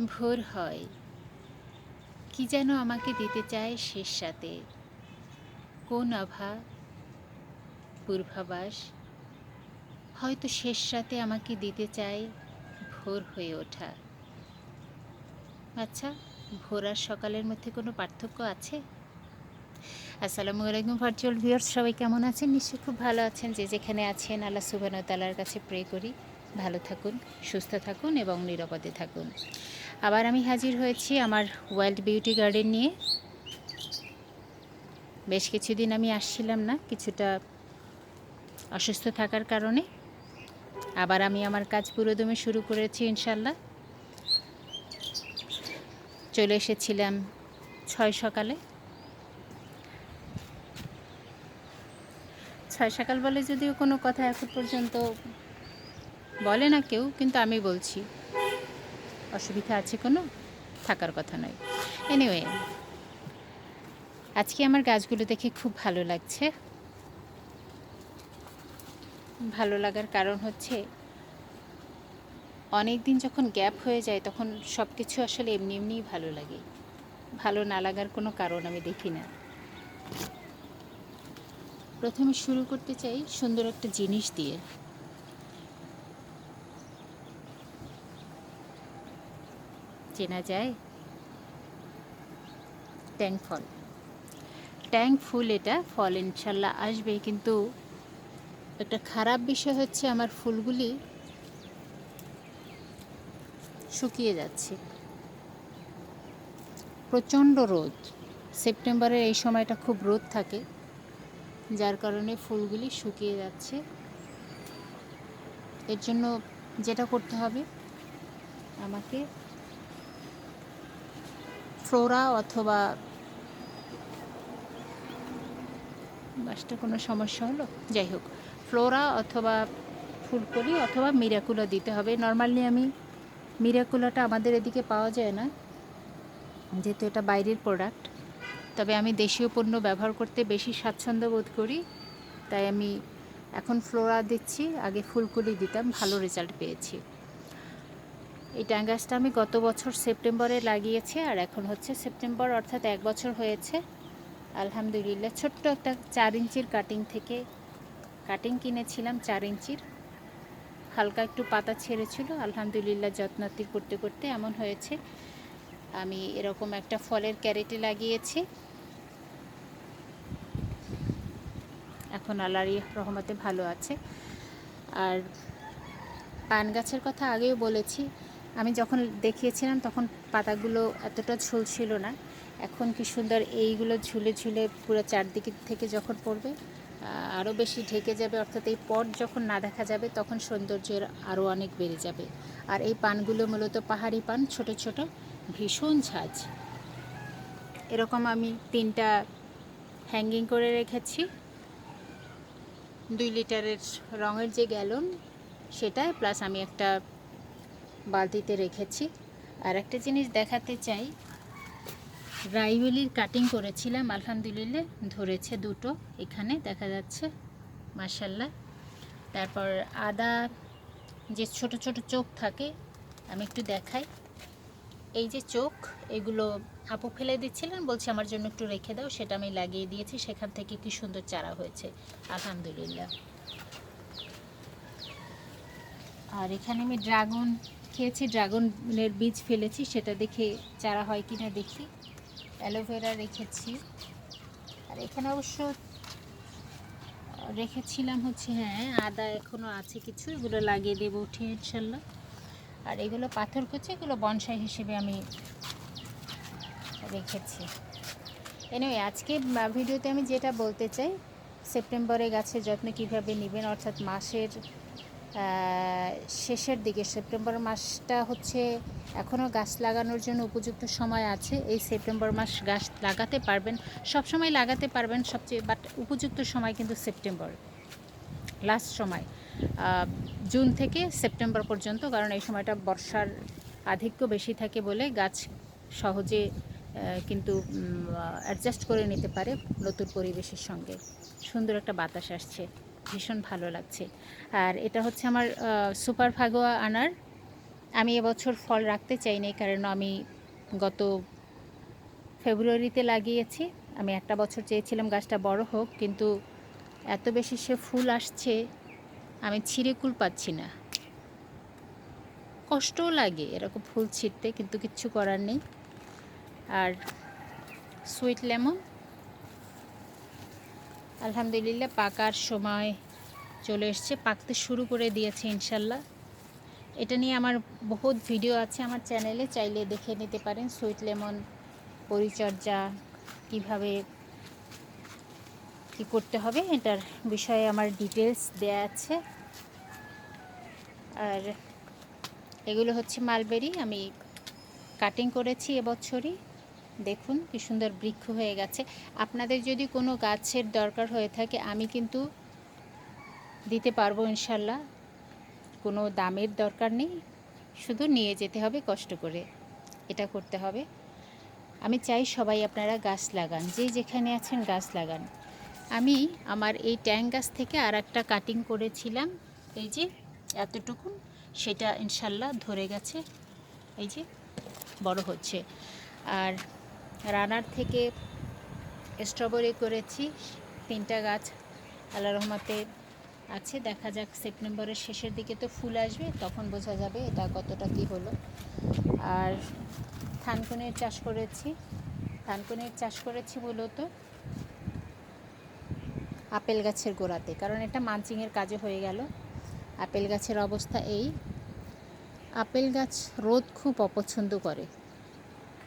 ভোর হয়, কি যেন আমাকে দিতে চায় শেষ রাতে। কোন আভা, পূর্বাভাস, হয়তো শেষ রাতে আমাকে দিতে চায় ভোর হয়ে ওঠা। আচ্ছা, ভোর আর সকালের মধ্যে কোনো পার্থক্য আছে? আসসালামু আলাইকুম ভার্চুয়াল ভিউয়ার্স, সবাই কেমন আছেন? নিশ্চয়ই খুব ভালো আছেন। যে যেখানে আছেন আল্লাহ সুবহানাহু ওয়া তাআলার কাছে প্রে করি ভালো থাকুন, সুস্থ থাকুন এবং নিরাপদে থাকুন। আবার আমি হাজির হয়েছি আমার ওয়াইল্ড বিউটি গার্ডেন নিয়ে। বেশ কিছুদিন আমি আসছিলাম না, কিছুটা অসুস্থ থাকার কারণে। আবার আমি আমার কাজ পুরোদমে শুরু করেছি ইনশাল্লাহ। চলে এসেছিলাম 6 সকালে। 6 সকাল বলে যদিও কোনো কথা এখন পর্যন্ত বলে না কেউ, কিন্তু আমি বলছি। অসুবিধা আছে কোনো? থাকার কথা নয়। এনিওয়ে, আজকে আমার গাছগুলো দেখে খুব ভালো লাগছে। ভালো লাগার কারণ হচ্ছে, অনেক দিন যখন গ্যাপ হয়ে যায় তখন সব কিছু আসলে এমনি এমনিই ভালো লাগে। ভালো না লাগার কোনো কারণ আমি দেখি না। প্রথমে শুরু করতে চাই সুন্দর একটা জিনিস দিয়ে। চেনা যায় ট্যাং ফল। ট্যাং ফুল, এটা ফল ইনশাল্লাহ আসবে, কিন্তু একটা খারাপ বিষয় হচ্ছে আমার ফুলগুলি শুকিয়ে যাচ্ছে। প্রচণ্ড রোদ, সেপ্টেম্বরের এই সময়টা খুব রোদ থাকে, যার কারণে ফুলগুলি শুকিয়ে যাচ্ছে। এর জন্য যেটা করতে হবে, আমাকে ফ্লোরা অথবা বাসটা কোনো সমস্যা হলো, যাই হোক, ফ্লোরা অথবা ফুলকলি অথবা মিরাকুলা দিতে হবে। নর্মালি আমি মিরাকুলাটা আমাদের এদিকে পাওয়া যায় না, যেহেতু এটা বাইরের প্রোডাক্ট। তবে আমি দেশীয় পণ্য ব্যবহার করতে বেশি স্বাচ্ছন্দ্য বোধ করি, তাই আমি এখন ফ্লোরা দিচ্ছি। আগে ফুলকলি দিতাম, ভালো রেজাল্ট পেয়েছি। এই ট্যাং গাছটা আমি গত বছর সেপ্টেম্বরে লাগিয়েছি, আর এখন হচ্ছে সেপ্টেম্বর, অর্থাৎ 1 বছর হয়েছে আলহামদুলিল্লাহ। ছোট্ট একটা 4 ইঞ্চির কাটিং কিনেছিলাম, 4 ইঞ্চির। হালকা একটু পাতা ছেড়েছিল, আলহামদুলিল্লাহ যত্নাতি করতে করতে এমন হয়েছে। আমি এরকম একটা ফলের ক্যারেটে লাগিয়েছি। এখন আল্লাহর রহমতে ভালো আছে। আর পান গাছের কথা আগেও বলেছি, আমি যখন দেখিয়েছিলাম তখন পাতাগুলো এতটা ঝুলছিল না। এখন কি সুন্দর এইগুলো ঝুলে ঝুলে পুরো চারদিকে থেকে যখন পড়বে আরও বেশি ঢেকে যাবে, অর্থাৎ এই পট যখন না দেখা যাবে তখন সৌন্দর্যের আরও অনেক বেড়ে যাবে। আর এই পানগুলো মূলত পাহাড়ি পান, ছোট ছোট, ভীষণ ঝাঁজ। এরকম আমি 3টা হ্যাঙ্গিং করে রেখেছি। 2 লিটারের রঙের যে গ্যালন সেটায়, প্লাস আমি একটা বালতিতে রেখেছি। আর একটা জিনিস দেখাতে চাই, রাইবেলির কাটিং করেছিলাম, আলহামদুলিল্লাহ ধরেছে 2টো, এখানে দেখা যাচ্ছে মাশাল্লাহ। তারপর আদা, যে ছোট ছোট চোখ থাকে, আমি একটু দেখাই। এই যে চোখ, এগুলো আপু ফেলে দিচ্ছিলেন, বলছে আমার জন্য একটু রেখে দাও, সেটা আমি লাগিয়ে দিয়েছি। সেখান থেকে কি সুন্দর চারা হয়েছে আলহামদুলিল্লাহ। আর এখানে আমি ড্রাগন খেয়েছি, ড্রাগনের বীজ ফেলেছি, সেটা দেখে চারা হয় কিনা দেখি। অ্যালোভেরা রেখেছি। আর এখানে অবশ্য রেখেছিলাম হচ্ছে, হ্যাঁ, আদা এখনও আছে কিছু, এগুলো লাগিয়ে দেবো উঠে ইনশাল্লাহ। আর এগুলো পাথর কুচি, এগুলো বনসাই হিসেবে আমি রেখেছি। এনিওয়ে, আজকে ভিডিওতে আমি যেটা বলতে চাই, সেপ্টেম্বরে গাছের যত্ন কিভাবে নেবেন, অর্থাৎ মাসের শেষের দিকে। সেপ্টেম্বর মাসটা হচ্ছে এখনও গাছ লাগানোর জন্য উপযুক্ত সময় আছে। এই সেপ্টেম্বর মাস গাছ লাগাতে পারবেন, সব সময় লাগাতে পারবেন সবচেয়ে, বাট উপযুক্ত সময় কিন্তু সেপ্টেম্বর লাস্ট সময়, জুন থেকে সেপ্টেম্বর পর্যন্ত, কারণ এই সময়টা বর্ষার আধিক্য বেশি থাকে বলে গাছ সহজে কিন্তু অ্যাডজাস্ট করে নিতে পারে নতুন পরিবেশের সঙ্গে। সুন্দর একটা বাতাস আসছে, ভীষণ ভালো লাগছে। আর এটা হচ্ছে আমার সুপার ফাগোয়া আনার আমি এবছর ফল রাখতে চাইনি, কারণ আমি গত ফেব্রুয়ারিতে লাগিয়েছি। আমি একটা বছর চেয়েছিলাম গাছটা বড় হোক, কিন্তু এত বেশি সে ফুল আসছে, আমি ছিঁড়ে কুল পাচ্ছি না। কষ্টও লাগে এরকম ফুল ছিঁড়তে, কিন্তু কিচ্ছু করার নেই। আর সুইট লেমন আলহামদুলিল্লাহ পাকার সময় চলে এসছে, পাকতে শুরু করে দিয়েছে ইনশাল্লাহ। এটা নিয়ে আমার বহুত ভিডিও আছে আমার চ্যানেলে, চাইলে দেখে নিতে পারেন। সুইট লেমন পরিচর্যা কিভাবে কি করতে হবে এটার বিষয়ে আমার ডিটেলস দেয়া আছে। আর এগুলো হচ্ছে মালবেরি, আমি কাটিং করেছি এবছরই। দেখুন কি সুন্দর বৃক্ষ হয়ে গেছে। আপনাদের যদি কোনো গাছের দরকার হয়ে থাকে আমি কিন্তু দিতে পারবো ইনশাল্লাহ। কোনো দামের দরকার নেই, শুধু নিয়ে যেতে হবে, কষ্ট করে এটা করতে হবে। আমি চাই সবাই আপনারা গাছ লাগান, যে যেখানে আছেন গাছ লাগান। আমি আমার এই ট্যাং গাছ থেকে আর একটা কাটিং করেছিলাম, এই যে এতটুকুন, সেটা ইনশাল্লাহ ধরে গেছে, এই যে বড় হচ্ছে। আর রানার থেকে স্ট্রবেরি করেছি 3টা গাছ, আল্লাহ রহমতে আছে। দেখা যাক সেপ্টেম্বরের শেষের দিকে তো ফুল আসবে, তখন বোঝা যাবে এটা কতটা কী হলো। আর থানকুনির চাষ করেছি। থানকুনির চাষ করেছি মূলত আপেল গাছের গোড়াতে, কারণ এটা মালচিংয়ের কাজে হয়ে গেল। আপেল গাছের অবস্থা এই, আপেল গাছ রোদ খুব অপছন্দ করে,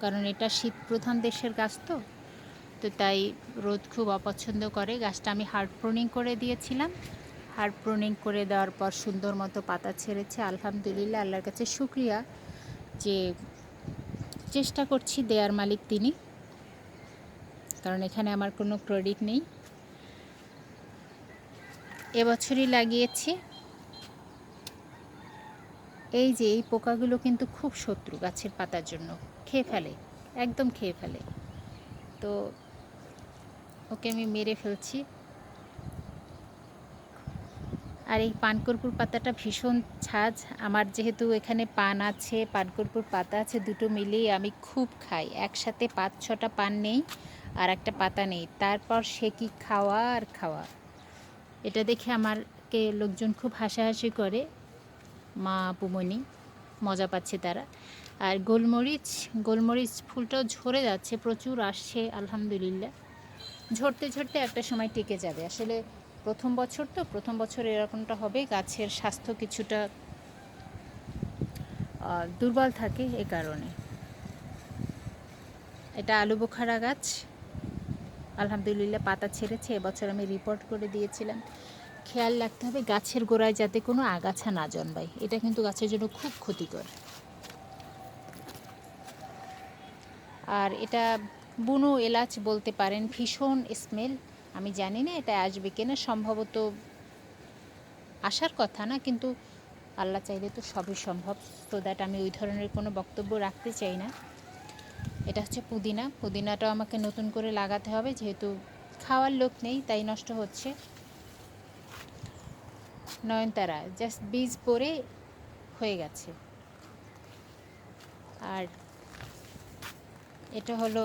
কারণ এটা শীত প্রধান দেশের গাছ, তো তাই রোদ খুব অপছন্দ করে। গাছটা আমি হার্ড প্রুনিং করে দিয়েছিলাম। হার্ড প্রুনিং করে দেওয়ার পর সুন্দর মতো পাতা ছেড়েছে আলহামদুলিল্লাহ। আল্লাহর কাছে শুকরিয়া যে চেষ্টা করছি, দেয়ার মালিক তিনি, কারণ এখানে আমার কোনো ক্রেডিট নেই। এবছরই লাগিয়েছি। এই যে এই পোকাগুলো কিন্তু খুব শত্রু গাছের পাতার জন্য, খেয়ে ফেলে, একদম খেয়ে ফেলে। তো ওকে আমি মেরে ফেলছি। আর এই পানকর্পূর পাতাটা ভীষণ ঝাঁজ, আমার যেহেতু এখানে পান আছে, পানকর্পূর পাতা আছে, দুটো মিলিয়ে আমি খুব খাই। একসাথে 5-6টা পান নেই আর একটা পাতা নেই, তারপর সে কি খাওয়া আর খাওয়া। এটা দেখে আমারকে লোকজন খুব হাসাহাসি করে, মা পুমনি মজা পাচ্ছে তারা। আর গোলমরিচ ফুলটাও ঝরে যাচ্ছে, প্রচুর আসছে আলহামদুলিল্লাহ। ঝরতে ঝরতে একটা সময় টিকে যাবে। আসলে প্রথম বছর তো, প্রথম বছর এরকমটা হবে, গাছের স্বাস্থ্য কিছুটা দুর্বল থাকে, এ কারণে। এটা আলু বোখারা গাছ, আলহামদুলিল্লাহ পাতা ছেড়েছে। এবছর আমি রিপোর্ট করে দিয়েছিলাম। খেয়াল রাখতে হবে গাছের গোড়ায় যাতে কোনো আগাছা না জন্মায়, এটা কিন্তু গাছের জন্য খুব ক্ষতিকর। আর এটা বুনো এলাচ বলতে পারেন, ভীষণ স্মেল। আমি জানি না এটা আসবে কিনা, সম্ভবত আসার কথা না, কিন্তু আল্লাহ চাইলে তো সবই সম্ভব। তো দ্যাট আমি ওই ধরনের কোনো বক্তব্য রাখতে চাই না। এটা হচ্ছে পুদিনা। পুদিনাটাও আমাকে নতুন করে লাগাতে হবে, যেহেতু খাওয়ার লোক নেই তাই নষ্ট হচ্ছে। নয়নতারা জাস্ট বীজ পরে হয়ে গেছে। আর এটা হলো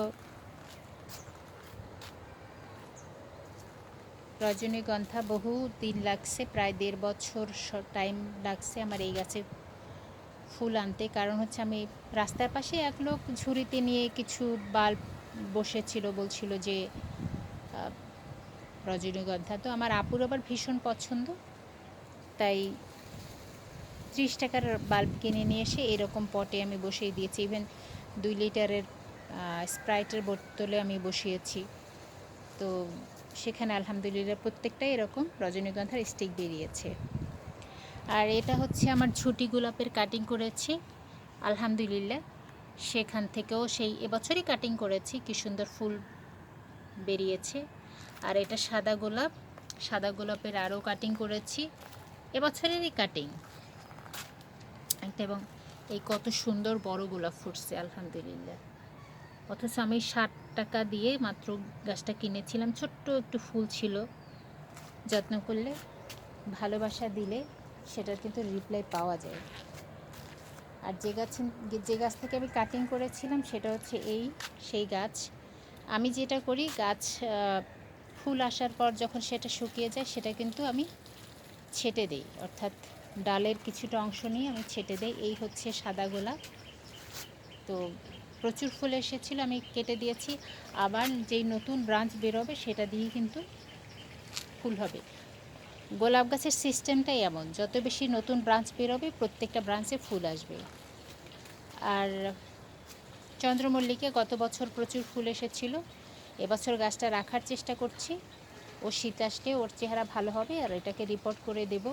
রজনীগন্ধা, বহু দিন লাগছে, প্রায় 1.5 বছর টাইম লাগছে আমার এই গাছে ফুল আনতে। কারণ হচ্ছে আমি রাস্তার পাশে এক লোক ঝুড়িতে নিয়ে কিছু বাল্ব বসেছিল, বলছিল যে রজনীগন্ধা, তো আমার আপুর আবার ভীষণ পছন্দ, তাই 30 টাকার বাল্ব কিনে নিয়ে এসে এরকম পটে আমি বসিয়ে দিয়েছি। ইভেন 2 লিটারের স্প্রাইটের বোতলে আমি বসিয়েছি। তো সেখানে আলহামদুলিল্লাহ প্রত্যেকটাই এরকম রজনীগন্ধার স্টিক বেরিয়েছে। আর এটা হচ্ছে আমার ঝুটি গোলাপের কাটিং করেছি আলহামদুলিল্লাহ, সেখান থেকেও সেই এবছরই কাটিং করেছি, কি সুন্দর ফুল বেরিয়েছে। আর এটা সাদা গোলাপ, সাদা গোলাপের আরও কাটিং করেছি, এবছরেরই কাটিং একটা। এবং এই কত সুন্দর বড় গোলাপ ফুটছে আলহামদুলিল্লাহ। অথচ আমি 60 টাকা দিয়ে মাত্র গাছটা কিনেছিলাম, ছোট্ট একটু ফুল ছিল। যত্ন করলে, ভালোবাসা দিলে সেটার কিন্তু রিপ্লাই পাওয়া যায়। আর যে গাছ থেকে আমি কাটিং করেছিলাম সেটা হচ্ছে সেই গাছ। আমি যেটা করি, গাছ ফুল আসার পর যখন সেটা শুকিয়ে যায় সেটা কিন্তু আমি ছেটে দিই, অর্থাৎ ডালের কিছুটা অংশ নিয়ে আমি ছেটে দিই। এই হচ্ছে সাদা গোলাপ। তো প্রচুর ফুল এসেছিলো, আমি কেটে দিয়েছি। আবার যেই নতুন ব্রাঞ্চ বেরোবে সেটা দিয়েই কিন্তু ফুল হবে। গোলাপ গাছের সিস্টেমটাই এমন, যত বেশি নতুন ব্রাঞ্চ বেরোবে প্রত্যেকটা ব্রাঞ্চে ফুল আসবে। আর চন্দ্রমল্লিকে গত বছর প্রচুর ফুল এসেছিলো, এবছর গাছটা রাখার চেষ্টা করছি। ও শীত আসলে ওর চেহারা ভালো হবে আর এটাকে রিপোর্ট করে দেব।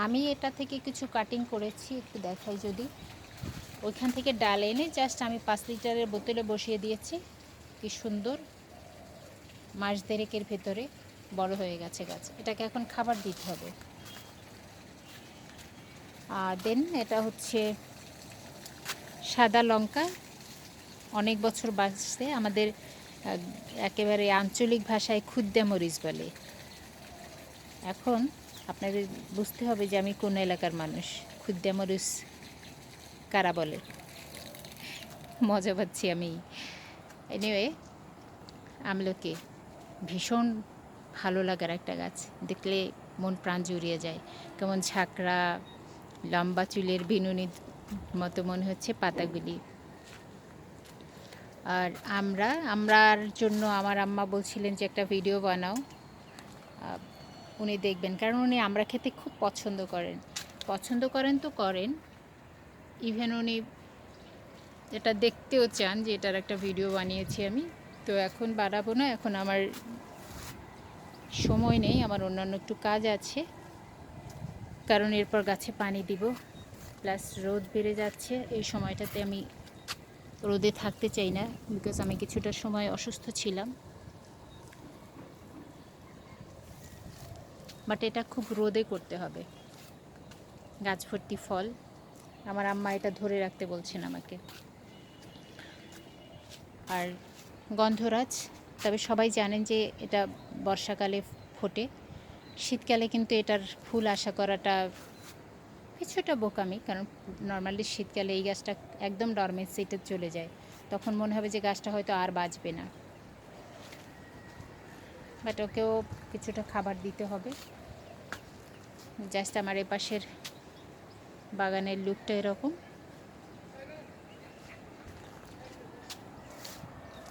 আমি এটা থেকে কিছু কাটিং করেছি, একটু দেখাই যদি। ওইখান থেকে ডাল এনে জাস্ট আমি 5 লিটারের বোতলে বসিয়ে দিয়েছি। কি সুন্দর, মাস দেড়েকের ভেতরে বড় হয়ে গেছে গাছ। এটাকে এখন খাবার দিতে হবে। দেন এটা হচ্ছে সাদা লঙ্কা, অনেক বছর বাঁচতে। আমাদের একেবারে আঞ্চলিক ভাষায় খুদ্দা মরিচ বলে। এখন আপনাদের বুঝতে হবে যে আমি কোন এলাকার মানুষ। খুদ্দা মরিচ কারা বলে, মজা পাচ্ছি আমি। এনিওয়ে, আমলকি ভীষণ ভালো লাগার একটা গাছ, দেখলে মন প্রাণ জুড়িয়ে যায়। কেমন ঝাঁকড়া লম্বা চুলের বিনুনির মতো মনে হচ্ছে পাতাগুলি। আর আমরার জন্য আমার আম্মা বলছিলেন যে একটা ভিডিও বানাও, উনি দেখবেন, কারণ উনি আমরা খেতে খুব পছন্দ করেন তো করেন, ইভেন উনি এটা দেখতেও চান যে এটার একটা ভিডিও বানিয়েছি আমি। তো এখন বানাবো না, এখন আমার সময় নেই, আমার অন্যান্য একটু কাজ আছে, কারণ এরপর গাছে পানি দিব, প্লাস রোদ বেড়ে যাচ্ছে। এই সময়টাতে আমি রোদে থাকতে চাই না, বিকজ আমি কিছুটা সময় অসুস্থ ছিলাম। বাট এটা খুব রোদে করতে হবে। গাছ ভর্তি ফল, আমার আম্মা এটা ধরে রাখতে বলছেন আমাকে। আর গন্ধরাজ, তবে সবাই জানেন যে এটা বর্ষাকালে ফোটে, শীতকালে কিন্তু এটার ফুল আশা করাটা কিছুটা বোকামি, কারণ নর্মালি শীতকালে এই গাছটা একদম ডরমেন্সিতে চলে যায়, তখন মনে হবে যে গাছটা হয়তো আর বাঁচবে না। বাট ওকেও কিছুটা খাবার দিতে হবে। জাস্ট আমার এপাশের বাগানের লুকটা এরকম।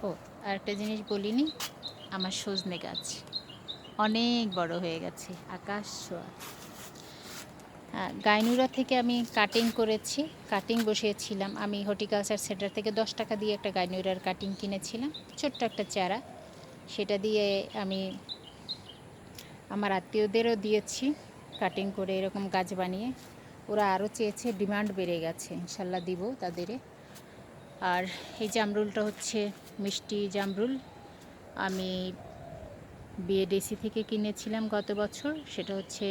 ও, আর একটা জিনিস বলিনি, আমার সজনে গাছ অনেক বড় হয়ে গেছে, আকাশ ছোঁয়া। গাইনুরা থেকে আমি কাটিং বসিয়েছিলাম। আমি হর্টিকালচার সেন্টার থেকে 10 টাকা দিয়ে একটা গাইনুরার কাটিং কিনেছিলাম, ছোট্ট একটা চারা। সেটা দিয়ে আমি আমার আত্মীয়দেরও দিয়েছি কাটিং করে, এরকম গাছ বানিয়ে। ওরা আরও চেয়েছে, ডিমান্ড বেড়ে গেছে, ইনশাল্লাহ দিব তাদের। আর এই জামরুলটা হচ্ছে মিষ্টি জামরুল, আমি বিএডিসি থেকে কিনেছিলাম গত বছর। সেটা হচ্ছে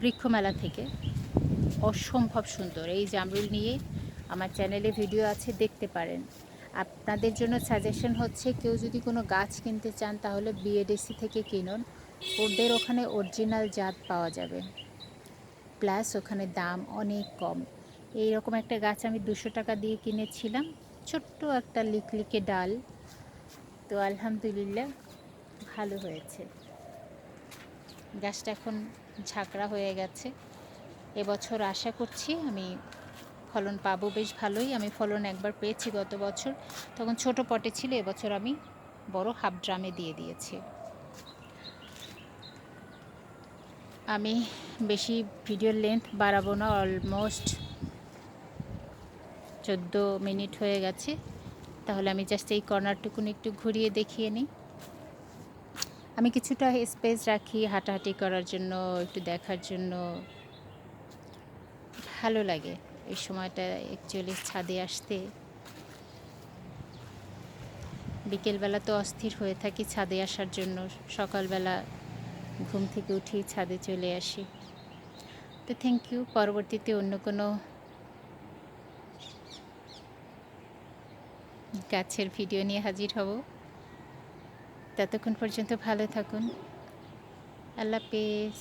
বৃক্ষমেলা থেকে। অসম্ভব সুন্দর এই জামরুল নিয়ে আমার চ্যানেলে ভিডিও আছে, দেখতে পারেন। আপনাদের জন্য সাজেশন হচ্ছে, কেউ যদি কোনো গাছ কিনতে চান তাহলে বিএডিসি থেকে কিনুন, ওদের ওখানে অরিজিনাল জাত পাওয়া যাবে, প্লাস ওখানে দাম অনেক কম। এইরকম একটা গাছ আমি 200 টাকা দিয়ে কিনেছিলাম, ছোট্ট একটা লিকলিকে ডাল। তো আলহামদুলিল্লাহ ভালো হয়েছে, গাছটা এখন ঝাঁকড়া হয়ে গেছে। এবছর আশা করছি আমি ফলন পাবো বেশ ভালোই। আমি ফলন একবার পেয়েছি গত বছর, তখন ছোট পটে ছিল, এবছর আমি বড় হাফ ড্রামে দিয়ে দিয়েছি। আমি বেশি ভিডিওর লেন্থ বাড়াবো না, অলমোস্ট 14 মিনিট হয়ে গেছে। তাহলে আমি জাস্ট এই কর্নারটুকুন একটু ঘুরিয়ে দেখিয়ে নিই। আমি কিছুটা স্পেস রাখি হাঁটাহাঁটি করার জন্য, একটু দেখার জন্য, ভালো লাগে এই সময়টা অ্যাকচুয়ালি ছাদে আসতে। বিকেলবেলা তো অস্থির হয়ে থাকি ছাদে আসার জন্য, সকালবেলা ঘুম থেকে উঠেই ছাদে চলে আসি। তো থ্যাংক ইউ, পরবর্তীতে অন্য কোনো গাছের ভিডিও নিয়ে হাজির হব। ততক্ষণ পর্যন্ত ভালো থাকুন, আল্লাহ হাফেজ।